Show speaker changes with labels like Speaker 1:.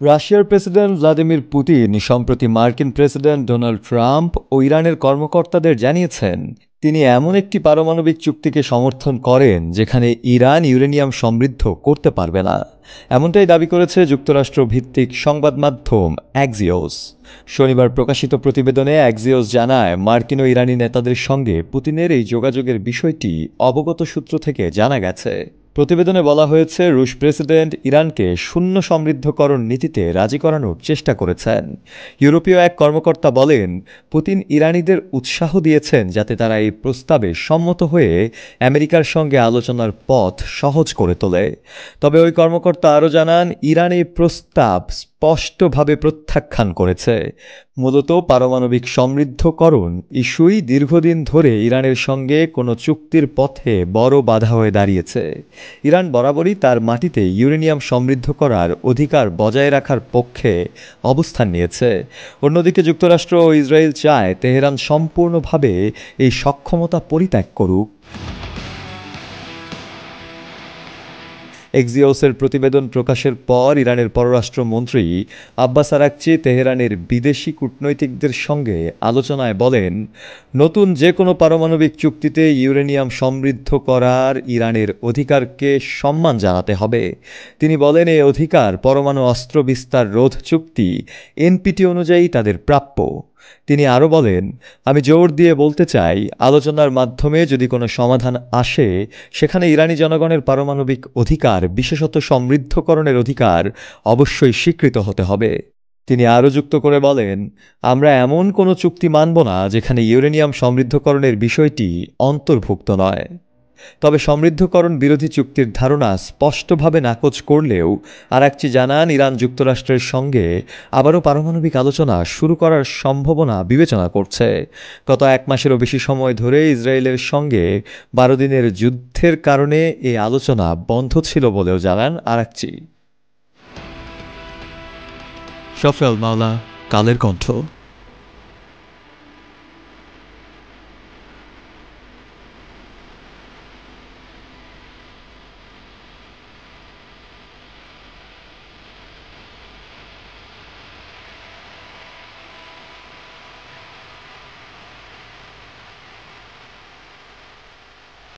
Speaker 1: রাশিয়ার president Vladimir Putin সম্প্রতি মার্কিন প্রেসিডেন্ট ডোনাল্ড ট্রাম্প ও ইরানের কর্মকর্তাদের জানিয়েছেন তিনি এমন একটি পারমাণবিক চুক্তিকে সমর্থন করেন যেখানে ইরান ইউরেনিয়াম সমৃদ্ধ করতে পারবে না। এমনটাই দাবি করেছে যুক্তরাষ্ট্র ভিত্তিক সংবাদ মাধ্যম অ্যাক্সিওস। শনিবার প্রকাশিত প্রতিবেদনে অ্যাক্সিওস জানায় মার্কিন ও ইরানি নেতাদের সঙ্গে পুতিনের এই যোগাযোগের বিষয়টি অবগত সূত্র থেকে জানা গেছে। প্রতিবেদনে বলা হয়েছে রুশ প্রেসিডেন্ট ইরানকে শূন্য সমৃদ্ধকরণ নীতিতে রাজি করানোর চেষ্টা করেছেন। ইউরোপীয় এক কর্মকর্তা বলেন পুতিন ইরানিদের উৎসাহ দিয়েছেন যাতে তারা এই প্রস্তাবে সম্মত হয়ে আমেরিকার সঙ্গে আলোচনার পথ সহজ করে তোলে। তবে ওই কর্মকর্তা আরও জানান ইরান এই প্রস্তাব স্পষ্টভাবে প্রত্যাখ্যান করেছে। মূলত পারমাণবিক সমৃদ্ধকরণ ইস্যুই দীর্ঘদিন ধরে ইরানের সঙ্গে কোনো চুক্তির পথে বড় বাধা হয়ে দাঁড়িয়েছে। ইরান বরাবরই তার মাটিতে ইউরেনিয়াম সমৃদ্ধ করার অধিকার বজায় রাখার পক্ষে অবস্থান নিয়েছে। অন্যদিকে যুক্তরাষ্ট্র ও ইসরায়েল চায় তেহরান সম্পূর্ণভাবে এই সক্ষমতা পরিত্যাগ করুক। এক্সিওসের প্রতিবেদন প্রকাশের পর ইরানের পররাষ্ট্রমন্ত্রী আব্বাস আরাকচি তেহরানের বিদেশি কূটনৈতিকদের সঙ্গে আলোচনায় বলেন নতুন যে কোনো পারমাণবিক চুক্তিতে ইউরেনিয়াম সমৃদ্ধ করার ইরানের অধিকারকে সম্মান জানাতে হবে। তিনি বলেন এই অধিকার পরমাণু অস্ত্র বিস্তার রোধ চুক্তি এনপিটি অনুযায়ী তাদের প্রাপ্য। তিনি আরও বলেন আমি জোর দিয়ে বলতে চাই আলোচনার মাধ্যমে যদি কোনো সমাধান আসে সেখানে ইরানি জনগণের পারমাণবিক অধিকার বিশেষত সমৃদ্ধকরণের অধিকার অবশ্যই স্বীকৃত হতে হবে। তিনি আরও যুক্ত করে বলেন আমরা এমন কোনো চুক্তি মানব না যেখানে ইউরেনিয়াম সমৃদ্ধকরণের বিষয়টি অন্তর্ভুক্ত নয়। তবে সমৃদ্ধকরণ বিরোধী চুক্তির ধারণা স্পষ্টভাবে নাকচ করলেও আরাকচি জানান ইরান যুক্তরাষ্ট্রের সঙ্গে আবারও পারমাণবিক আলোচনা শুরু করার সম্ভাবনা বিবেচনা করছে। গত এক মাসেরও বেশি সময় ধরে ইসরায়েলের সঙ্গে 12 দিনের যুদ্ধের কারণে এই আলোচনা বন্ধ ছিল বলেও জানান আরাকচি।
Speaker 2: শফিউল মাওলা, কালের কণ্ঠ।